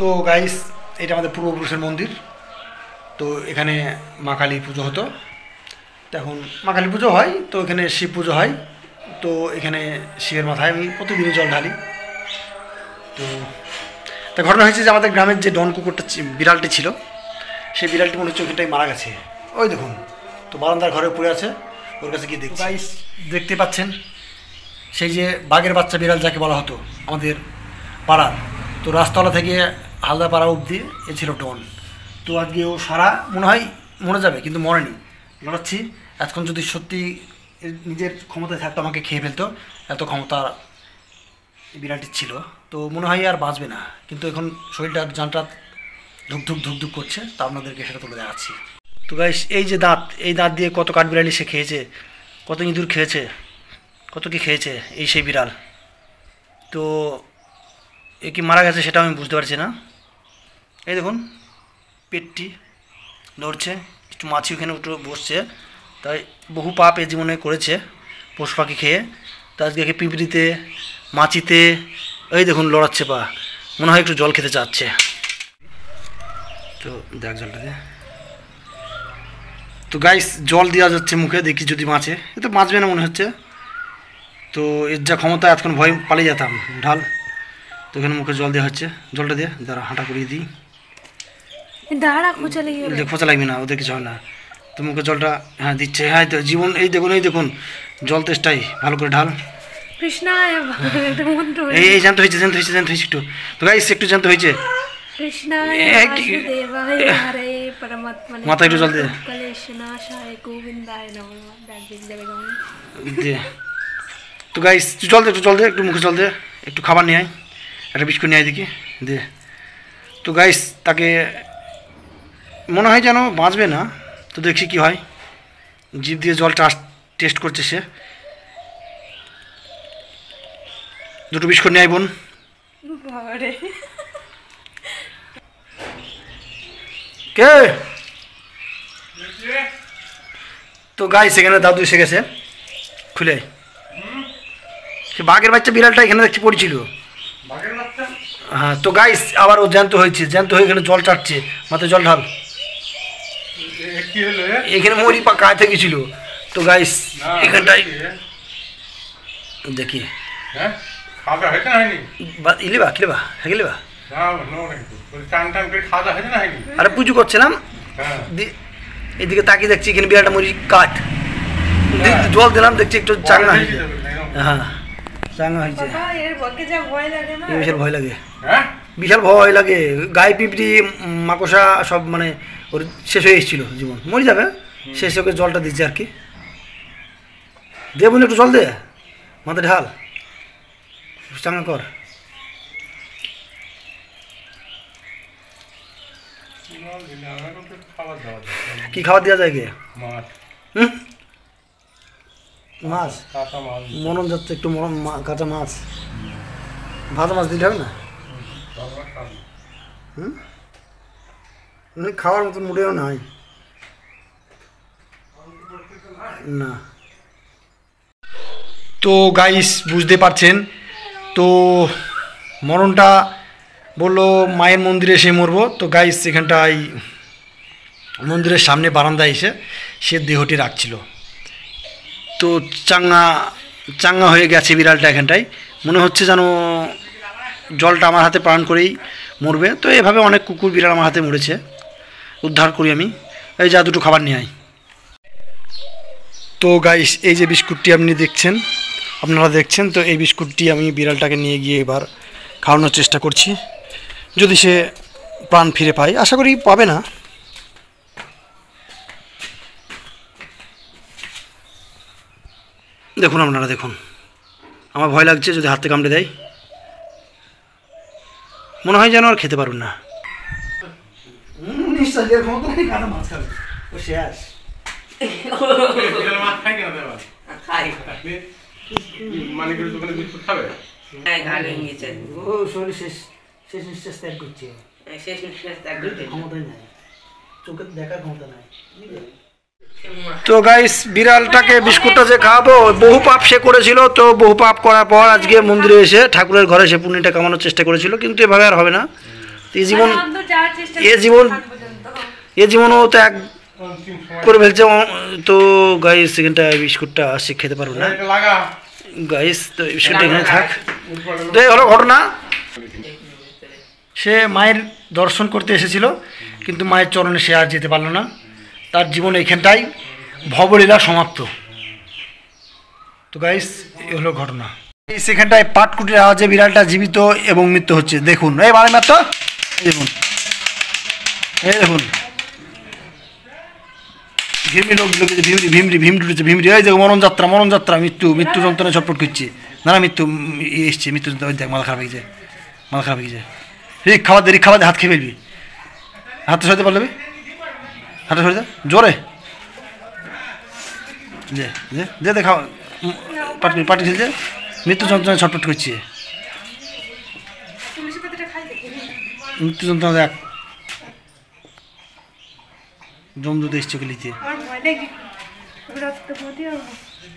তো গাইস, এটা আমাদের পূর্বপুরুষের মন্দির। তো এখানে মা কালী পুজো হতো, তো এখন মা কালী পুজো হয়, তো এখানে শিব পুজো হয়। তো এখানে শিবের মাথায় আমি প্রতিদিনই জল ঢালি। তো তা ঘটনা হয়েছে যে আমাদের গ্রামের যে ডন কুকুরটা বিড়ালটি ছিল, সেই বিড়ালটি মনে হচ্ছে ওখানটাই মারা গেছে। ওই দেখুন, তো বারান্দার ঘরে পড়ে আছে, ওর কাছে গিয়ে দেখছি। গাইস, দেখতে পাচ্ছেন সেই যে বাঘের বাচ্চা বিড়াল যাকে বলা হতো আমাদের পাড়ার, তো রাস্তাওয়ালা থেকে হালদা পাড়া অবধি এ ছিল ডন। তো আজকে ও সারা মনে হয় মরে যাবে, কিন্তু মরেনি। লড়াচ্ছি, এতক্ষণ যদি সত্যি নিজের ক্ষমতায় থাকতো আমাকে খেয়ে ফেলতো, এত ক্ষমতা বিড়ালটির ছিল। তো মনে হয় আর বাঁচবে না, কিন্তু এখন শরীরটা জানটা ধুকধুক ধুকধুক করছে, তা আপনাদেরকে সেটা তুলে দেখাচ্ছি। তো গাইস, এই যে দাঁত, এই দাঁত দিয়ে কত কাঠবিড়ালি সে খেয়েছে, কত ইঁদুর খেয়েছে, কত কি খেয়েছে এই সেই বিড়াল। তো এ কি মারা গেছে সেটা আমি বুঝতে পারছি না। এই দেখুন পেটটি নড়ছে, একটু মাছি ওখানে উঠে বসছে। তাই বহু পাপ এ জীবনে করেছে পশু পাখি খেয়ে। তো আজকে পিঁপড়িতে, মাছিতে, এই দেখুন লড়াচ্ছে পা, মনে হয় একটু জল খেতে চাচ্ছে। তো দেখ জলটা দে। তো গাইস, জল দেওয়া যাচ্ছে মুখে, দেখি যদি বাঁচে। এ তো বাঁচবে না মনে হচ্ছে। তো এর যা ক্ষমতা, এতক্ষণ ভয় পালিয়ে যেতাম। ঢাল। তো এখানে মুখে জল দেওয়া হচ্ছে, জলটা দিয়ে দাঁড়া হাঁটা করিয়ে দিই। খোঁচা লাগবে না, ওদের কিছু হয় না। তো মুখে জলটা হ্যাঁ দিচ্ছে। হ্যাঁ তো জীবন, এই দেখুন, এই দেখুন জল তেষ্টাই, ভালো করে ঢাল। এই জ্যান্ত হয়েছে, জ্যান্ত হয়েছে, জ্যান্ত হয়েছে একটু। তো গাইস, একটু জ্যান্ত হয়েছে। মাথায় একটু জল দিয়ে। তো গাইস, তুই জল দে, একটু জল দে, একটু মুখে জল দে, একটু খাবার নিয়ে আয়, একটা বিস্কুট নিয়ে আয় দেখি দে। তো গাইস, তাকে মনে হয় যেন বাঁচবে না। তো দেখছি কি হয়। জিভ দিয়ে জল টেস্ট করছে সে। দুটো বিস্কুট নিয়ে আয় বোন। কে? তো গাইস, এখানে দাদু এসে গেছে, খুলে সে বাঘের বাচ্চা বিড়ালটা এখানে দেখছি পড়েছিল। হ্যাঁ, তো গাইস আবার ও জ্যান্ত হয়েছে, জ্যান্ত হয়ে এখানে জল চাটছে, মাথায় জল ঢাল। এখানে মরি পা কাঁথে গেছিল। তো গাইস, এখানটাই দেখি ইলিবা কিলিবা হেগেলিবা। আরে পুজো করছিলাম, এদিকে তাকিয়ে দেখছি এখানে বিরাটা মরি কাঠ, জল দিলাম, দেখছি একটু চাঙ্গা হয়েছে। হ্যাঁ, চাঙ্গা হয়েছে। বিশাল ভয় লাগে, বিশাল ভয় লাগে। গায়ে পিঁপড়ি, মাকড়সা সব মানে ওর শেষ হয়ে এসেছিল, জীবন মরে যাবে। শেষ ওকে জলটা দিচ্ছে আর কি। দে বোন, একটু জল দে, মাথায় ঢাল, চাঙ্গা কর। কি খাবার দেওয়া যায় গে? মাছ, মনন যাচ্ছে একটু, মনন কাঁচা মাছ, ভাজা মাছ দিলে হবে না? খাওয়ার মতো মুড়েও নাই না। তো গাইস, বুঝতে পারছেন তো মরণটা বললো মায়ের মন্দিরে এসে মরবো। তো গাইস, এখানটায় মন্দিরের সামনে বারান্দায় এসে সে দেহটি রাখছিল। তো চাঙ্গা চাঙ্গা হয়ে গেছে বিড়ালটা। এখানটায় মনে হচ্ছে যেন জলটা আমার হাতে পান করেই মরবে। তো এভাবে অনেক কুকুর বিড়াল আমার হাতে মরেছে, উদ্ধার করি আমি। এই যা, দুটো খাবার নিয়ে আয়। তো গাইস, এই যে বিস্কুটটি আপনি দেখছেন, আপনারা দেখছেন, তো এই বিস্কুটটি আমি বিড়ালটাকে নিয়ে গিয়ে এবার খাওয়ানোর চেষ্টা করছি। যদি সে প্রাণ ফিরে পায়, আশা করি পাবে না। দেখুন, আপনারা দেখুন, আমার ভয় লাগছে যদি হাতে কামড়ে দেয়। মনে হয় যেন আর খেতে পারুন না। তো গাইস, বিড়ালটাকে বিস্কুটটা যে খাওয়াবো, বহু পাপ সে করেছিল। তো বহু পাপ করার পর আজকে মন্দিরে এসে ঠাকুরের ঘরে সে পুণ্যটা কামানোর চেষ্টা করেছিল, কিন্তু এভাবে আর হবে না। তো এ জীবনও তো এক করে ফেলছে। তো গাইস সেখানটা বিস্কুটটা আসছে, খেতে পারবো না গাইস, তো বিস্কুটটা এখানে থাক। তো এই হলো ঘটনা। সে মায়ের দর্শন করতে এসেছিল, কিন্তু মায়ের চরণে সে আর যেতে পারলো না। তার জীবন এইখানটাই ভবলীলা সমাপ্ত। তো গাইস এই হলো ঘটনা। সেখানটায় পাটকুটির আওয়াজে বিড়ালটা জীবিত এবং মৃত্যু হচ্ছে। দেখুন এই বারে মাত্র দেখুন, এই দেখুন ভীমরি লোক ঢুকেছে, ভীমরি এই দেখো মরণ যাত্রা মৃত্যু যন্ত্রণায় ছটফট করছে। না মৃত্যু এসছে, মৃত্যু যন্ত্রণা দেখ, মাথা খারাপ হয়ে যায়, রিক খাবার দে, হাত খেয়ে ফেলবি, হাতটা সরাতে পারবি, হাতটা সরে যা জোরে, যে দেখা পাটি খেলছে, মৃত্যু যন্ত্রণায় ছটফট করছে, মৃত্যু যন্ত্রণা দেখ, জমদুতে এসছে লিতে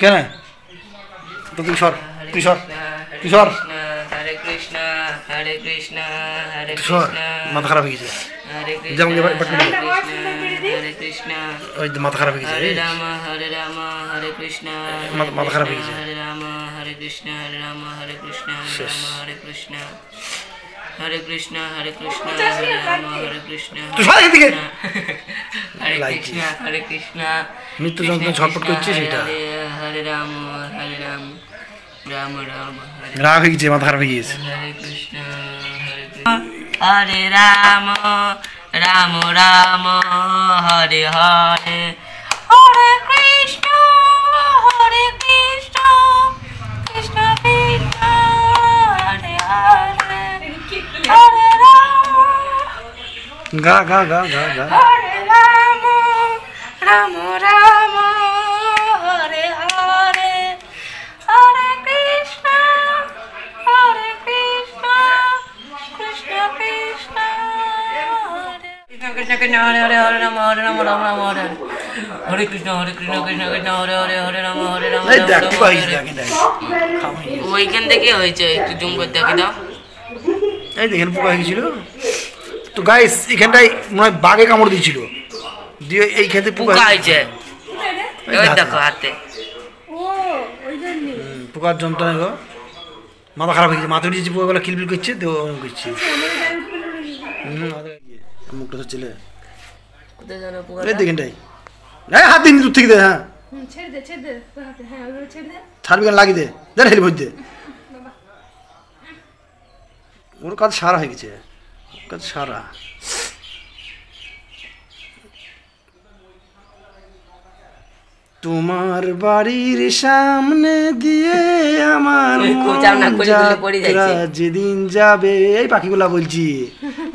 কেন তো কিশোর মাথা খারাপ হয়ে গেছে, যেমন মাথা খারাপ হয়ে গেছে, মাথা খারাপ হয়ে গেছে। Hare Krishna, Hare Krishna, Hare Krishna, Hare Krishna, মৃত্যু যন্ত্রণা ছটফট করছে সেটা, Hare Ram, Ram Ram, রাগ হয়ে গেছে, মাথা খারাপ হয়ে গেছে। Hare Krishna, Hare Ram, Ram Ram, Hare Hare, Hare Krishna, Hare Krishna, Krishna Krishna, Hare Hare, Hare Ram, গা Hare Ram, Ram Ram, Hare Hare, Hare Krishna, Krishna Krishna, Krishna Krishna, Hare Hare, Hare Ram, Ram Ram, Hare Hare Krishna, Krishna Krishna, Hare Hare, Hare Ram, এই দেখ কি হয়েছে, দেখ ওইখান থেকে হয়েছে, একটু জুম করে দেখি দাও, এই দেখেন পোকা হয়ে গেছিল। তো গাইস এখানটায় মনে হয় বাঘে কামড় দিয়েছিল, দিয়ে এই খেতে পোকা হয়েছে, ওই দেখো হাতে পোকার যন্ত্রণা গো, মাথা খারাপ হয়ে গেছে, মাথা উঠেছে, পোকাগুলো কিলবিল করছে, তো করছে মুখটা তো ছেলে এই দেখেনটাই, হাত দিন দূর থেকে দে, হ্যাঁ ছাড়বি কেন, লাগিয়ে দে হেলি ভোজ দে, ওর কাজ সারা হয়ে গেছে, কাজ সারা। তোমার বাড়ির সামনে দিয়ে আমার যাত্রা যেদিন যাবে, এই পাখিগুলা বলছি,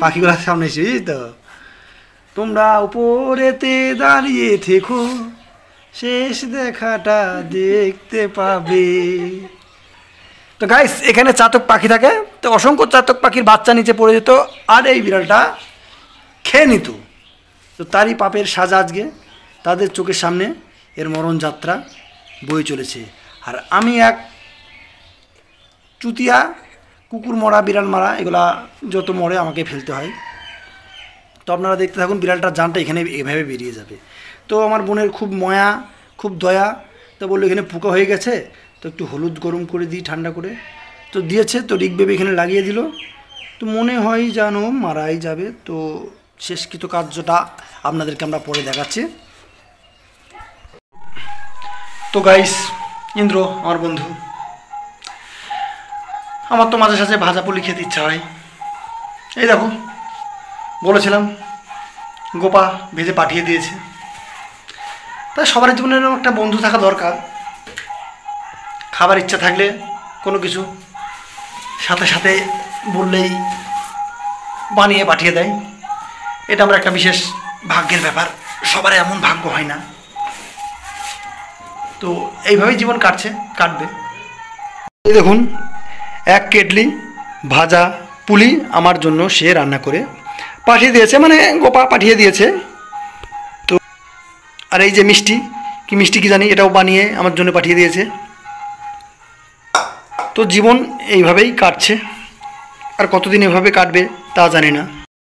পাখিগুলার সামনে এসে তো তোমরা উপরেতে দাঁড়িয়ে থেকো, শেষ দেখাটা দেখতে পাবে। তো গাইস এখানে চাতক পাখি থাকে, তো অসংখ্য চাতক পাখির বাচ্চা নিচে পড়ে যেত, আর এই বিড়ালটা খেয়ে নিত। তো তারই পাপের সাজা আজকে তাদের চোখের সামনে এর মরণ যাত্রা বয়ে চলেছে। আর আমি এক চুতিয়া, কুকুর মরা, বিড়াল মারা, এগুলা যত মরে আমাকে ফেলতে হয়। তো আপনারা দেখতে থাকুন, বিড়ালটার জানটা এখানে এভাবে বেরিয়ে যাবে। তো আমার বোনের খুব মায়া, খুব দয়া, তো বললো এখানে পোকা হয়ে গেছে, তো একটু হলুদ গরম করে দিই ঠান্ডা করে, তো দিয়েছে। তো রিকবেবি এখানে লাগিয়ে দিল, তো মনে হয় যেন মারাই যাবে। তো শেষকৃত কার্যটা আপনাদেরকে আমরা পরে দেখাচ্ছি। তো গাইস ইন্দ্র আমার বন্ধু, আমার তো মাঝে সাঝে ভাজা পুলি খেতে ইচ্ছা হয়। এই দেখো বলেছিলাম গোপা ভেজে পাঠিয়ে দিয়েছে। তাই সবার জীবনে একটা বন্ধু থাকা দরকার। খাবার ইচ্ছা থাকলে কোনো কিছু সাথে সাথে বললেই বানিয়ে পাঠিয়ে দেয়। এটা আমার একটা বিশেষ ভাগ্যের ব্যাপার, সবার এমন ভাগ্য হয় না। তো এইভাবেই জীবন কাটবে। এই দেখুন এক কেটলি ভাজা পুলি আমার জন্য সে রান্না করে পাঠিয়ে দিয়েছে, মানে গোপা পাঠিয়ে দিয়েছে। তো আর এই যে মিষ্টি কি জানি, এটাও বানিয়ে আমার জন্য পাঠিয়ে দিয়েছে। তো জীবন এইভাবেই কাটছে, আর কতদিন এভাবে কাটবে তা জানি না।